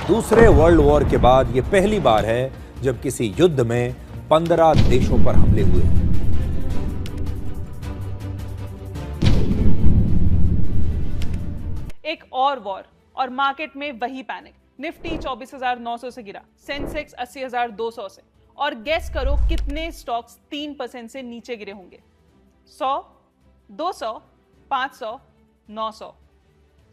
दूसरे world war के बाद यह पहली बार है जब किसी युद्ध में 15 देशों पर हमले हुए। एक और वॉर और मार्केट में वही पैनिक। निफ्टी 24,900 से गिरा, सेंसेक्स 80,200 से, और गेस करो कितने स्टॉक्स 3% से नीचे गिरे होंगे? 100, 200, 500, 900।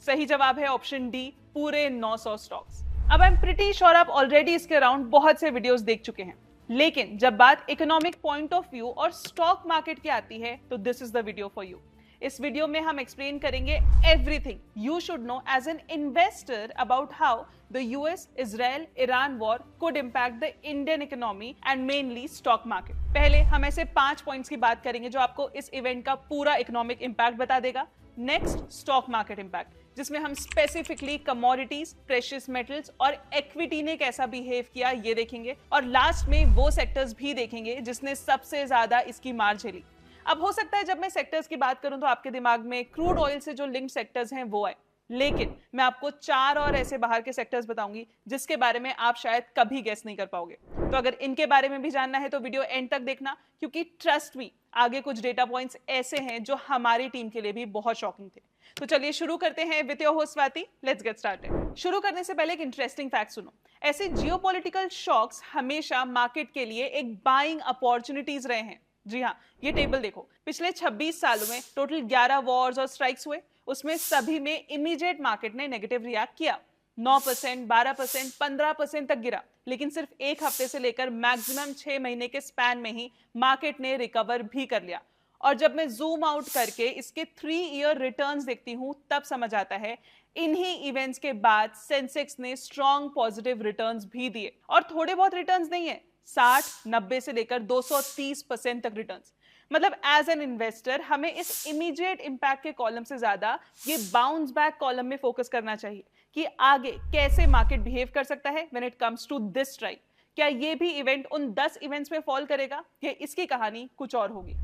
सही जवाब है ऑप्शन डी, पूरे 900 स्टॉक्स। अब आई एम प्रिटी श्योर आप ऑलरेडी इसके अराउंड बहुत से वीडियोस देख चुके हैं, लेकिन जब बात इकोनॉमिक पॉइंट ऑफ व्यू और स्टॉक मार्केट की आती है तो this is the video for you. इस वीडियो में हम एक्सप्लेन करेंगे everything you should know as an investor about how the US Israel Iran war could impact the Indian economy and mainly stock market. पहले हम ऐसे 5 पॉइंट्स की बात करेंगे जो आपको इस इवेंट का पूरा इकोनॉमिक इंपैक्ट बता देगा। नेक्स्ट, स्टॉक मार्केट इंपैक्ट, जिसमें हम स्पेसिफिकली कमोडिटीज, प्रेशियस मेटल्स और इक्विटी ने कैसा बिहेव किया ये देखेंगे, और लास्ट में वो सेक्टर्स भी देखेंगे जिसने सबसे ज्यादा इसकी मार झेली। अब हो सकता है जब मैं सेक्टर्स की बात करूं तो आपके दिमाग में क्रूड ऑयल से जो लिंक्ड सेक्टर्स हैं वो आए, लेकिन मैं आपको 4 और ऐसे बाहर के सेक्टर्स बताऊंगी जिसके बारे में आप शायद कभी गेस नहीं कर पाओगे। तो अगर इनके बारे में भी जानना है तो वीडियो एंड तक देखना, क्योंकि ट्रस्ट मी आगे कुछ डेटा पॉइंट्स ऐसे हैं जो हमारी टीम के लिए भी बहुत शॉकिंग थे। तो चलिए शुरू करते हैं with your host Swati. Let's get started. शुरू करने से पहले एक इंटरेस्टिंग फैक्ट सुनो। ऐसे जियोपॉलिटिकल शॉक्स हमेशा मार्केट के लिए एक बाइंग अपॉर्चुनिटीज रहे हैं। जी हाँ, ये टेबल देखो, पिछले 26 सालों में टोटल 11 वॉर्स और स्ट्राइक्स हुए, उसमें सभी में इमीडिएट मार्केट ने नेगेटिव रिएक्ट किया। 9%, 12%, 15% तक गिरा, लेकिन सिर्फ एक हफ्ते से लेकर मैक्सिमम 6 महीने के स्पैन में ही मार्केट ने रिकवर भी कर लिया। और जब मैं जूम आउट करके इसके 3 ईयर रिटर्न्स देखती हूं तब समझ आता है इन्हीं इवेंट्स के बाद सेंसेक्स ने स्ट्रॉन्ग पॉजिटिव रिटर्न्स भी दिए, और थोड़े बहुत रिटर्न्स नहीं है, 60, 90 से लेकर 230% तक रिटर्न्स। मतलब एज एन इन्वेस्टर हमें इस इमीडिएट इंपैक्ट के कॉलम से ज्यादा ये बाउंस बैक कॉलम में फोकस करना चाहिए कि आगे कैसे मार्केट बिहेव कर सकता है when it comes to this strike. क्या ये भी इवेंट उन 10 इवेंट्स में फॉल करेगा या इसकी कहानी कुछ और होगी?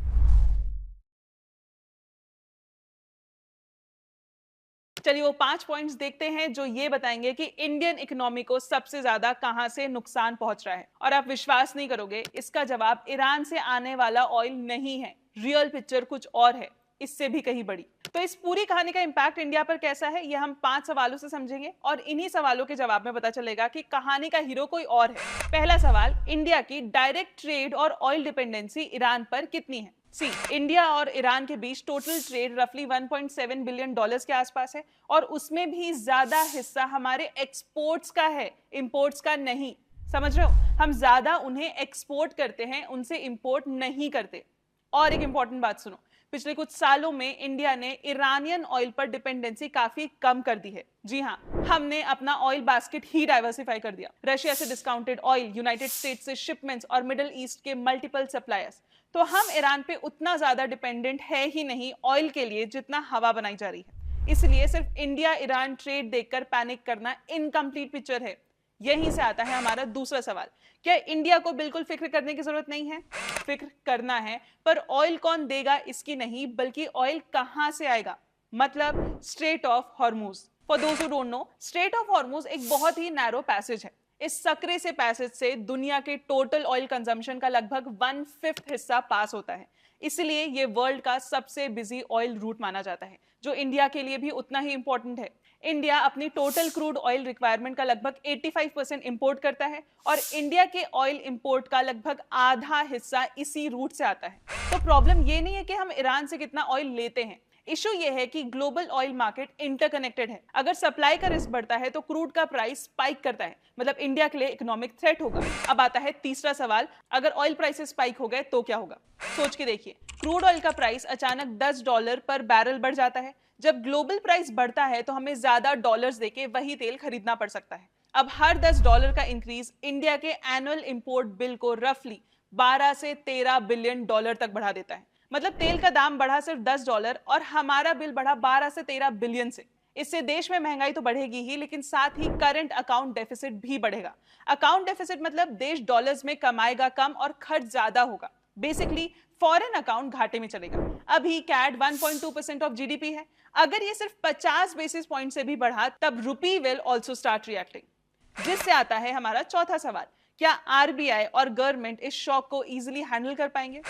चलिए वो 5 पॉइंट्स देखते हैं जो ये बताएंगे कि इंडियन इकोनॉमी को सबसे ज्यादा कहां से नुकसान पहुंच रहा है। और आप विश्वास नहीं करोगे, इसका जवाब ईरान से आने वाला ऑयल नहीं है। रियल पिक्चर कुछ और है, इससे भी कहीं बड़ी। तो इस पूरी कहानी का इंपैक्ट इंडिया पर कैसा है ये हम 5 सवालों से समझेंगे, और इन्हीं सवालों के जवाब में पता चलेगा कि कहानी का हीरो कोई और है। पहला सवाल, इंडिया की डायरेक्ट ट्रेड और ऑयल डिपेंडेंसी ईरान पर कितनी है? सी, इंडिया और ईरान के बीच टोटल ट्रेड रफली 1.7 बिलियन डॉलर्स के आसपास है, और उसमें भी ज्यादा हिस्सा हमारे एक्सपोर्ट्स का है, इंपोर्ट्स का नहीं। समझ रहे हो? हम ज्यादा उन्हें एक्सपोर्ट करते हैं, उनसे इंपोर्ट नहीं करते। और एक इंपॉर्टेंट बात सुनो, पिछले कुछ सालों में इंडिया ने ईरानियन ऑयल पर डिपेंडेंसी काफी कम कर दी है। जी हाँ, हमने अपना ऑयल बास्केट ही डाइवर्सिफाई कर दिया। रशिया से डिस्काउंटेड ऑयल, यूनाइटेड स्टेट्स से शिपमेंट्स और मिडिल ईस्ट के मल्टीपल सप्लायर्स। तो हम ईरान पे उतना ज्यादा डिपेंडेंट है ही नहीं ऑयल के लिए जितना हवा बनाई जा रही है। इसलिए सिर्फ इंडिया ईरान ट्रेड देखकर पैनिक करना इनकम्प्लीट पिक्चर है। यहीं से आता है हमारा दूसरा सवाल, क्या इंडिया को बिल्कुल फिक्र करने की जरूरत नहीं है? फिक्र करना है, पर ऑयल कौन देगा इसकी नहीं, बल्कि ऑयल कहां से आएगा। मतलब straight of Hormuz. For those who don't know, straight of Hormuz एक बहुत ही नैरो पैसेज है। इस सकरे से पैसेज से दुनिया के टोटल ऑयल कंजम्पशन का लगभग 1/5 हिस्सा पास होता है। इसलिए ये वर्ल्ड का सबसे बिजी ऑयल रूट माना जाता है, जो इंडिया के लिए भी उतना ही इंपॉर्टेंट है। इंडिया अपनी टोटल क्रूड ऑयल रिक्वायरमेंट का लगभग 85% इंपोर्ट करता है, और इंडिया के ऑयल इंपोर्ट का लगभग आधा हिस्सा इसी रूट से आता है। तो प्रॉब्लम ये नहीं है कि हम ईरान से कितना ऑयल लेते हैं, इशू ये है कि ग्लोबल ऑयल मार्केट इंटरकनेक्टेड है। अगर सप्लाई का रिस्क बढ़ता है तो क्रूड का प्राइस स्पाइक करता है, मतलब इंडिया के लिए इकोनॉमिक थ्रेट होगा। अब आता है तीसरा सवाल, अगर ऑयल प्राइसेस स्पाइक हो गए तो क्या होगा? सोच के देखिए, क्रूड ऑयल का प्राइस अचानक $10 पर बैरल बढ़ जाता है। जब ग्लोबल प्राइस बढ़ता है तो हमें ज्यादा डॉलर्स देके वही तेल खरीदना पड़ सकता है। अब हर $10 का इंक्रीज इंडिया के एनुअल इंपोर्ट बिल को रफली 12 से 13 बिलियन डॉलर तक बढ़ा देता है। मतलब तेल का दाम बढ़ा सिर्फ $10 और हमारा बिल बढ़ा 12 से 13 बिलियन से। इससे देश में महंगाई तो बढ़ेगी ही, लेकिन साथ ही करंट अकाउंट डेफिसिट भी बढ़ेगा। अकाउंट डेफिसिट मतलब देश डॉलर्स में कमाएगा कम और खर्च ज्यादा होगा। बेसिकली फॉरेन अकाउंट घाटे में चलेगा। अभी कैट 1.2% ऑफ जीडीपी है। अगर ये सिर्फ 50 बेसिस पॉइंट से भी बढ़ा तब रुपी विल ऑल्सो स्टार्ट रिएक्टिंग। जिससे आता है हमारा चौथा सवाल, क्या आरबीआई और गवर्नमेंट इस शॉक को इजीली हैंडल कर पाएंगे?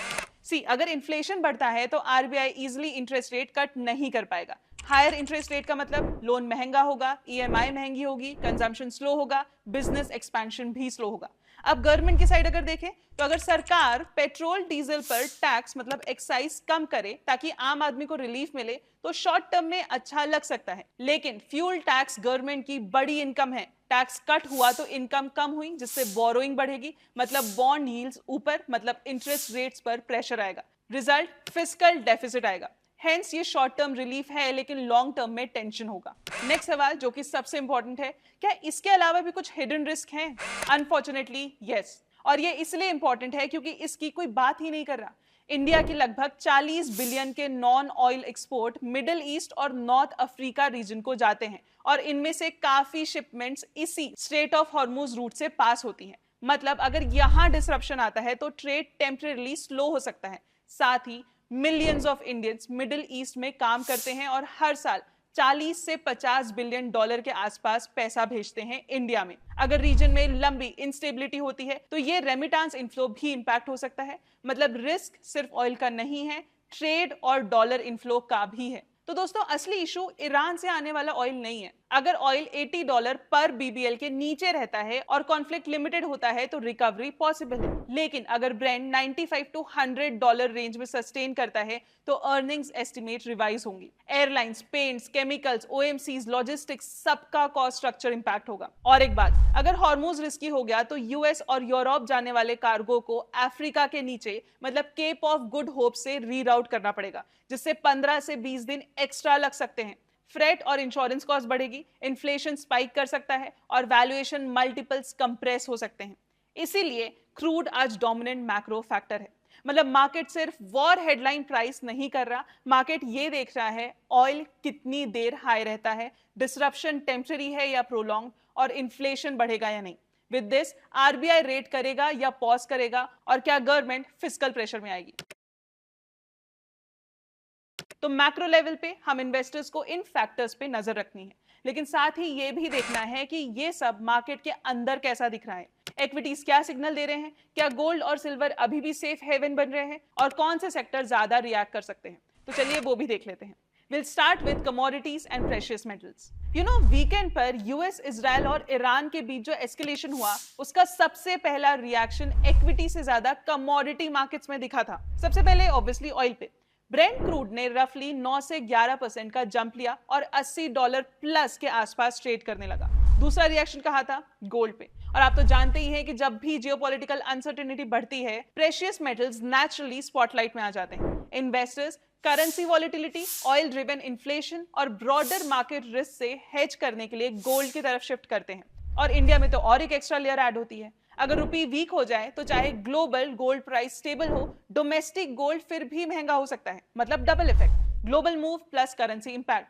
अगर इन्फ्लेशन बढ़ता है तो RBI easily interest rate cut नहीं कर पाएगा। हायर इंटरेस्ट रेट का मतलब लोन महंगा होगा, ईएमआई महंगी होगी, कंजम्पशन स्लो होगा, बिजनेस एक्सपेंशन भी स्लो होगा। अब गवर्नमेंट की साइड अगर देखें तो अगर सरकार पेट्रोल डीजल पर टैक्स मतलब एक्साइज कम करे ताकि आम आदमी को रिलीफ मिले तो शॉर्ट टर्म में अच्छा लग सकता है, लेकिन फ्यूल टैक्स गवर्नमेंट की बड़ी इनकम है। टैक्स कट हुआ तो इनकम कम हुई, जिससे बोरोइंग बढ़ेगी, मतलब बॉन्ड यील्ड्स ऊपर, मतलब इंटरेस्ट रेट्स पर प्रेशर आएगा। रिजल्ट फिस्कल डेफिसिट आएगा। हेंस ये शॉर्ट टर्म रिलीफ है, लेकिन लॉन्ग टर्म में टेंशन होगा। नेक्स्ट सवाल जो कि सबसे इंपॉर्टेंट है, क्या इसके अलावा भी कुछ हिडन रिस्क हैं? अनफॉर्चुनेटली यस, और ये इसलिए इंपॉर्टेंट है क्योंकि इसकी कोई बात ही नहीं कर रहा। इंडिया के लगभग 40 बिलियन के non oil export middle east और नॉर्थ अफ्रीका रीजन को जाते हैं, और इनमें से काफी शिपमेंट्स इसी स्ट्रेट ऑफ हॉर्मुज रूट से पास होती हैं। मतलब अगर यहां डिसरप्शन आता है तो ट्रेड टेम्परेरी स्लो हो सकता है। साथ ही millions of Indians Middle East में काम करते हैं और हर साल 40 से 50 बिलियन डॉलर के आसपास पैसा भेजते हैं इंडिया में। अगर रीजन में लंबी इंस्टेबिलिटी होती है तो ये रेमिटेंस इनफ्लो भी इंपैक्ट हो सकता है। मतलब रिस्क सिर्फ ऑयल का नहीं है, ट्रेड और डॉलर इनफ्लो का भी है। तो दोस्तों असली इशू ईरान से आने वाला ऑयल नहीं है। अगर ऑयल $80 पर बीबीएल के नीचे रहता है और कॉन्फ्लिक्ट लिमिटेड होता है तो रिकवरी पॉसिबल है, लेकिन अगर ब्रेंट $95 to $100 रेंज में सस्टेन करता है तो अर्निंग्स एस्टिमेट रिवाइज होंगी। Airlines, paints, chemicals, OMCs, logistics, सबका कॉस्ट स्ट्रक्चर इंपैक्ट होगा। और एक बात, अगर हॉर्मुज रिस्की हो गया तो यूएस और यूरोप जाने वाले कार्गो को अफ्रीका के नीचे मतलब केप ऑफ गुड होप से रीराउट करना पड़ेगा, जिससे 15 से 20 दिन एक्स्ट्रा लग सकते हैं। फ्रेट और इंश्योरेंस कॉस्ट बढ़ेगी, इन्फ्लेशन स्पाइक कर सकता है और वैल्यूएशन मल्टीपल्स कंप्रेस हो सकते हैं। इसीलिए क्रूड आज डोमिनेंट मैक्रो फैक्टर है। मतलब मार्केट सिर्फ वॉर हेडलाइन प्राइस नहीं कर रहा, मार्केट ये देख रहा है ऑयल कितनी देर हाई रहता है, डिसरप्शन टेम्पररी है या प्रोलॉन्ग, और इन्फ्लेशन बढ़ेगा या नहीं। विद दिस आरबीआई रेट करेगा या पॉज करेगा, और क्या गवर्नमेंट फिस्कल प्रेशर में आएगी। तो मैक्रो लेवल पे हम इन्वेस्टर्स को इन फैक्टर्स पे नजर रखनी है, लेकिन साथ ही ये भी देखना है कि ये सब मार्केट के अंदर कैसा दिख रहा है। इक्विटीज क्या सिग्नल दे रहे हैं, क्या गोल्ड और सिल्वर अभी भी सेफ हेवन बन रहे हैं, और कौन से सेक्टर ज्यादा रिएक्ट कर सकते हैं। तो चलिए वो भी देख लेते हैं। We'll start with commodities and precious metals. You know, weekend पर यूएस, इजराइल और ईरान के बीच जो एस्केलेशन हुआ, उसका सबसे पहला रिएक्शन इक्विटी से ज्यादा कमोडिटी मार्केट्स में दिखा था। सबसे पहले ऑब्वियसली ऑयल पे ब्रेंट क्रूड ने रफली 9 से 11% का जंप लिया और $80 प्लस के आसपास ट्रेड करने लगा। दूसरा रिएक्शन कहा था गोल्ड पे, और आप तो जानते ही हैं कि जब भी जियोपॉलिटिकल अनसर्टेनिटी बढ़ती है, प्रेशियस मेटल्स नेचुरली स्पॉटलाइट में आ जाते हैं। Investors currency volatility, oil driven inflation और ब्रॉडर मार्केट रिस्क से हेज करने के लिए गोल्ड की तरफ शिफ्ट करते हैं, और इंडिया में तो और एक एक्स्ट्रा लेयर ऐड होती है। अगर रुपी वीक हो जाए तो चाहे ग्लोबल गोल्ड प्राइस स्टेबल हो, डोमेस्टिक गोल्ड फिर भी महंगा हो सकता है। मतलब double effect, global move plus currency impact.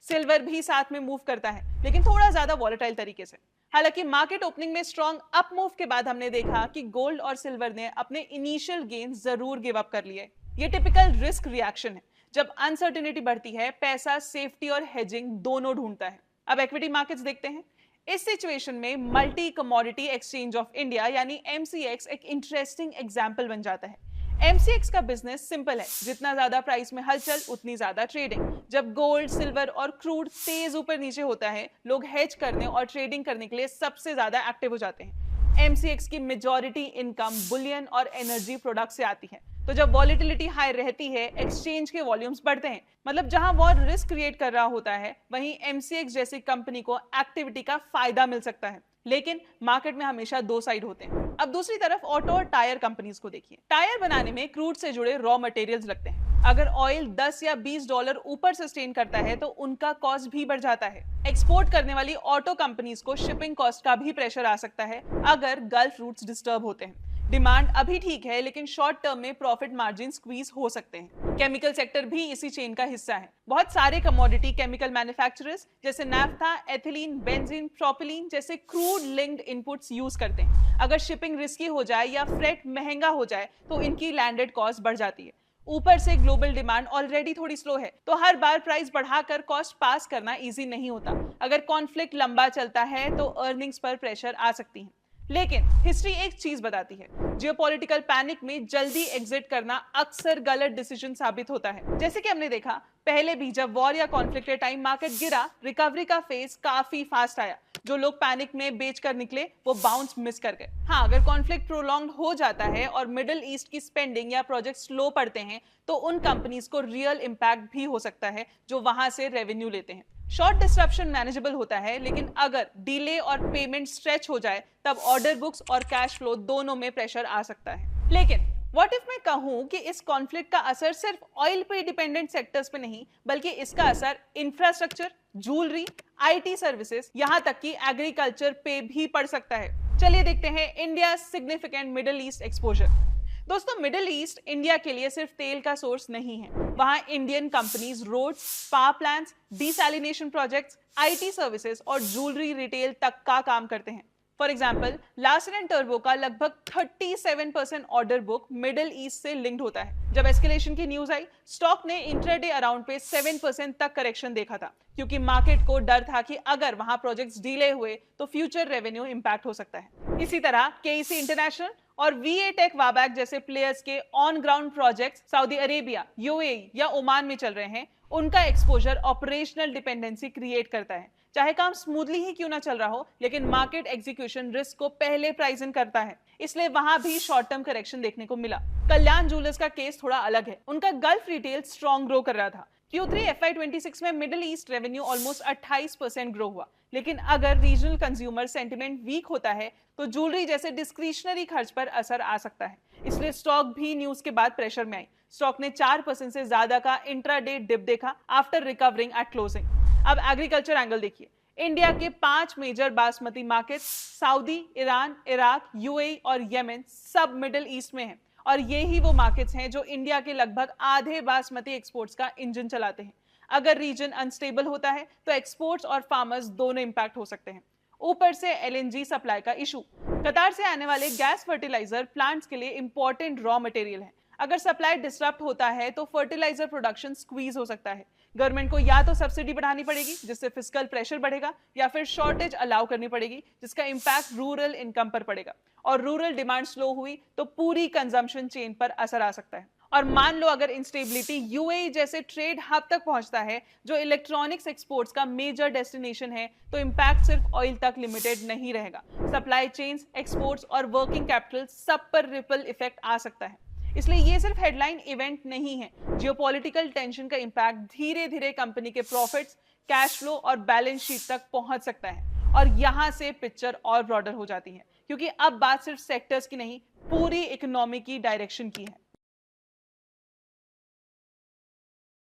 Silver भी साथ में मूव करता है, लेकिन थोड़ा ज्यादा वॉलेटाइल तरीके से। हालांकि मार्केट ओपनिंग में स्ट्रॉन्ग अप मूव के बाद हमने देखा कि गोल्ड और सिल्वर ने अपने इनिशियल गेन जरूर गिव अप कर लिए। ये टिपिकल रिस्क रिएक्शन है। जब अनसर्टेनिटी बढ़ती है, पैसा सेफ्टी और हेजिंग दोनों ढूंढता है। अब इक्विटी मार्केट्स देखते हैं। इस सिचुएशन में multi commodity exchange of India यानी एमसीएक्स एक इंटरेस्टिंग एग्जांपल बन जाता है। एमसीएक्स का बिजनेस सिंपल है, जितना ज्यादा प्राइस में हलचल उतनी ज्यादा ट्रेडिंग। जब गोल्ड, सिल्वर और क्रूड तेज ऊपर नीचे होता है, लोग हेज करने और ट्रेडिंग करने के लिए सबसे ज्यादा एक्टिव हो जाते हैं। एमसीएक्स की मेजॉरिटी इनकम बुलियन और एनर्जी प्रोडक्ट से आती है, तो जब वॉलेटिलिटी हाई रहती है, एक्सचेंज के वॉल्यूम्स बढ़ते हैं। मतलब जहां वॉर रिस्क क्रिएट कर रहा होता है, वहीं एमसीएक्स जैसी कंपनी को एक्टिविटी का फायदा मिल सकता है। लेकिन मार्केट में हमेशा दो साइड होते हैं। अब दूसरी तरफ ऑटो और टायर कंपनीज को देखिए। टायर बनाने में क्रूड से जुड़े रॉ मटेरियल्स लगते हैं। अगर ऑयल $10 या $20 ऊपर सस्टेन करता है तो उनका कॉस्ट भी बढ़ जाता है। एक्सपोर्ट करने वाली ऑटो कंपनीज को शिपिंग कॉस्ट का भी प्रेशर आ सकता है अगर गल्फ रूट्स डिस्टर्ब होते हैं। डिमांड अभी ठीक है, लेकिन शॉर्ट टर्म में प्रॉफिट मार्जिन स्क्वीज हो सकते हैं। केमिकल सेक्टर भी इसी चेन का हिस्सा है। बहुत सारे कमोडिटी केमिकल मैन्युफैक्चरर्स जैसे नाफ्था, एथिलीन, बेंजीन, प्रोपिलीन जैसे क्रूड लिंक्ड इनपुट्स यूज करते हैं। अगर शिपिंग रिस्की हो जाए या फ्रेट महंगा हो जाए तो इनकी लैंडेड कॉस्ट बढ़ जाती है। ऊपर से ग्लोबल डिमांड ऑलरेडी थोड़ी स्लो है, तो हर बार प्राइस बढ़ाकर कॉस्ट पास करना इजी नहीं होता। अगर कॉन्फ्लिक्ट लंबा चलता है तो अर्निंग्स पर प्रेशर आ सकती है। लेकिन हिस्ट्री एक चीज बताती है, जियोपॉलिटिकल पैनिक में जल्दी एग्जिट करना अक्सर गलत डिसीजन साबित होता है। जैसे कि हमने देखा, पहले भी जब वॉर या कॉन्फ्लिक्ट के टाइम मार्केट गिरा, रिकवरी का फेज काफी फास्ट आया। जो लोग पैनिक में बेच कर निकले वो बाउंस मिस कर गए। हाँ, अगर कॉन्फ्लिक्ट प्रोलॉन्ग हो जाता है और मिडिल ईस्ट की स्पेंडिंग या प्रोजेक्ट स्लो पड़ते हैं तो उन कंपनीज को रियल इंपैक्ट भी हो सकता है जो वहां से रेवेन्यू लेते हैं। शॉर्ट डिस्ट्रप्शन मैनेजेबल होता है, लेकिन अगर डिले और पेमेंट स्ट्रेच हो जाए तब ऑर्डर बुक्स और कैश फ्लो दोनों में प्रेशर आ सकता है। लेकिन व्हाट इफ मैं कहूं कि इस कॉन्फ्लिक्ट का असर सिर्फ ऑयल पे डिपेंडेंट सेक्टर्स पे नहीं, बल्कि इसका असर इंफ्रास्ट्रक्चर, ज्वेलरी, आईटी सर्विसेज, यहां तक कि एग्रीकल्चर पे भी पड़ सकता है। चलिए देखते हैं India significant Middle East exposure. दोस्तों, मिडिल ईस्ट इंडिया के लिए सिर्फ तेल का सोर्स नहीं है। वहां Indian companies roads, power plants, desalination projects, IT services और ज्वेलरी रिटेल तक का काम करते हैं। फॉर एग्जाम्पल, लार्सन एंड टर्बो का लगभग 37% ऑर्डर बुक मिडिल ईस्ट से लिंक्ड होता है। जब एस्केलेशन की न्यूज आई, स्टॉक ने इंट्राडे अराउंड पे 7% तक करेक्शन देखा था, क्योंकि मार्केट को डर था कि अगर वहां प्रोजेक्ट्स डिले हुए तो फ्यूचर रेवेन्यू इंपैक्ट हो सकता है। इसी तरह केईसी इंटरनेशनल और वीए टेक वाबैक जैसे प्लेयर्स के on ground projects Saudi Arabia, UAE या ओमान में चल रहे हैं, उनका एक्सपोजर ऑपरेशनल डिपेंडेंसी क्रिएट करता है। चाहे काम स्मूथली ही क्यों ना चल रहा हो, लेकिन मार्केट एग्जीक्यूशन रिस्क को पहले प्राइस इन करता है, इसलिए वहां भी शॉर्ट टर्म करेक्शन देखने को मिला। कल्याण ज्वेलर्स का केस थोड़ा अलग है। उनका गल्फ रिटेल स्ट्रॉन्ग ग्रो कर रहा था। Q3 FY26 में middle east revenue almost 28% grow हुआ, लेकिन अगर रीजनल कंज्यूमर सेंटिमेंट वीक होता है तो ज्वेलरी जैसे डिस्क्रिशनरी खर्च पर असर आ सकता है। इसलिए स्टॉक भी न्यूज के बाद प्रेशर में आई। स्टॉक ने 4% से ज्यादा का इंट्राडे डिप देखा आफ्टर रिकवरिंग एट क्लोजिंग। अब एग्रीकल्चर एंगल देखिए। इंडिया के 5 major basmati market Saudi, Iran, Iraq, UAE और येमेन सब मिडिल ईस्ट में हैं, और ये ही वो मार्केट्स हैं जो इंडिया के लगभग आधे बासमती एक्सपोर्ट्स का इंजन चलाते हैं। अगर रीजन अनस्टेबल होता है तो एक्सपोर्ट्स और फार्मर्स दोनों इंपैक्ट हो सकते हैं। ऊपर से एलएनजी सप्लाई का इशू। कतार से आने वाले गैस फर्टिलाइजर प्लांट्स के लिए इंपॉर्टेंट रॉ मटेरियल है। अगर सप्लाई डिसरप्ट होता है तो फर्टिलाइजर प्रोडक्शन स्क्वीज हो सकता है। गवर्नमेंट को या तो सब्सिडी बढ़ानी पड़ेगी जिससे फिस्कल प्रेशर बढ़ेगा, या फिर शॉर्टेज अलाउ करनी पड़ेगी जिसका इंपैक्ट रूरल इनकम पर पड़ेगा, और रूरल डिमांड स्लो हुई तो पूरी कंजम्पशन चेन पर असर आ सकता है। और मान लो अगर इंस्टेबिलिटी यूएई जैसे ट्रेड हब तक पहुंचता है जो इलेक्ट्रॉनिक्स एक्सपोर्ट्स का मेजर डेस्टिनेशन है, तो इंपैक्ट सिर्फ ऑयल तक लिमिटेड नहीं रहेगा। सप्लाई चेन्स, एक्सपोर्ट्स और वर्किंग कैपिटल सब पर रिपल इफेक्ट आ सकता है। इसलिए ये सिर्फ हेडलाइन इवेंट नहीं है। जियोपॉलिटिकल टेंशन का इंपैक्ट धीरे धीरे कंपनी के प्रॉफिट्स, कैश फ्लो और बैलेंस शीट तक पहुंच सकता है, और यहां से पिक्चर और ब्रॉडर हो जाती है, क्योंकि अब बात सिर्फ सेक्टर्स की नहीं, पूरी इकोनॉमी की डायरेक्शन की है।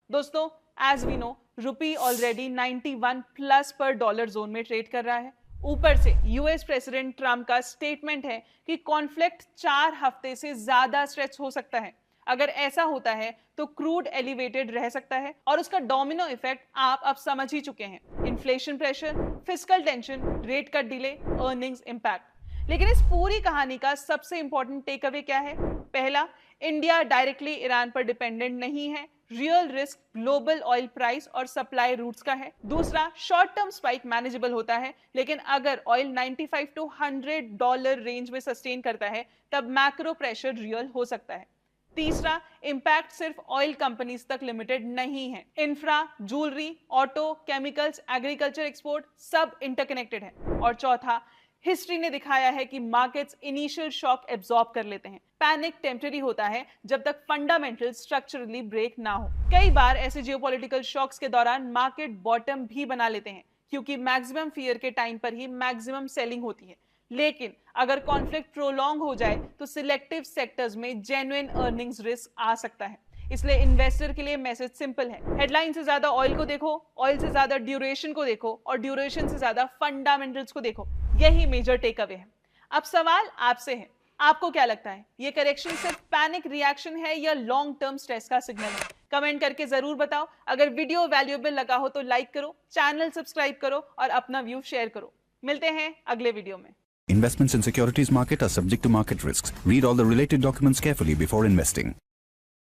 दोस्तों, as we know, rupee already 91 plus पर डॉलर जोन में ट्रेड कर रहा है। ऊपर से यूएस प्रेसिडेंट ट्रम्प का स्टेटमेंट है कि कॉन्फ्लिक्ट 4 हफ्ते से ज्यादा स्ट्रेच हो सकता है। अगर ऐसा होता है तो क्रूड एलिवेटेड रह सकता है, और उसका डोमिनो इफेक्ट आप अब समझ ही चुके हैं। Inflation pressure, fiscal tension, rate cut delay, earnings impact. लेकिन इस पूरी कहानी का सबसे इंपॉर्टेंट टेक अवे क्या है? पहला, इंडिया डायरेक्टली ईरान पर डिपेंडेंट नहीं है। Real risk global oil price और सप्लाई रूट्स का है। दूसरा, शॉर्ट टर्म स्पाइक मैनेजेबल होता है, लेकिन अगर ऑयल 95 to $100 रेंज में सस्टेन करता है तब मैक्रो प्रेशर रियल हो सकता है। तीसरा, इंपैक्ट सिर्फ ऑयल कंपनीज तक लिमिटेड नहीं है। Infra, jewellery, auto, chemicals, agriculture export सब इंटरकनेक्टेड है। और चौथा, हिस्ट्री ने दिखाया है कि मार्केट्स इनिशियल शॉक एब्जॉर्ब कर लेते हैं। पैनिक टेम्पररी होता है जब तक फंडामेंटल स्ट्रक्चरली ब्रेक ना हो। कई बार ऐसे जियोपॉलिटिकल शॉक्स के दौरान मार्केट बॉटम भी बना लेते हैं, क्योंकि मैक्सिमम फियर के टाइम पर ही मैक्सिमम सेलिंग होती है। लेकिन अगर कॉन्फ्लिक्ट प्रोलॉन्ग हो जाए तो सिलेक्टिव सेक्टर्स में जेन्युइन अर्निंग्स रिस्क आ सकता है। इसलिए इन्वेस्टर के लिए मैसेज सिंपल है, हेडलाइन से ज्यादा ऑयल को देखो, ऑयल से ज्यादा ड्यूरेशन को देखो, और ड्यूरेशन से ज्यादा फंडामेंटल्स को देखो। यही मेजर टेक अवे है। अब सवाल आपसे है, आपको क्या लगता है, ये करेक्शन सिर्फ पैनिक रिएक्शन है या लॉन्ग टर्म स्ट्रेस का सिग्नल है? कमेंट करके जरूर बताओ। अगर वीडियो वैल्यूएबल लगा हो तो लाइक करो, चैनल सब्सक्राइब करो और अपना व्यू शेयर करो। मिलते हैं अगले वीडियो में। Investments in securities market are subject to market risks. Read all the related documents carefully before investing.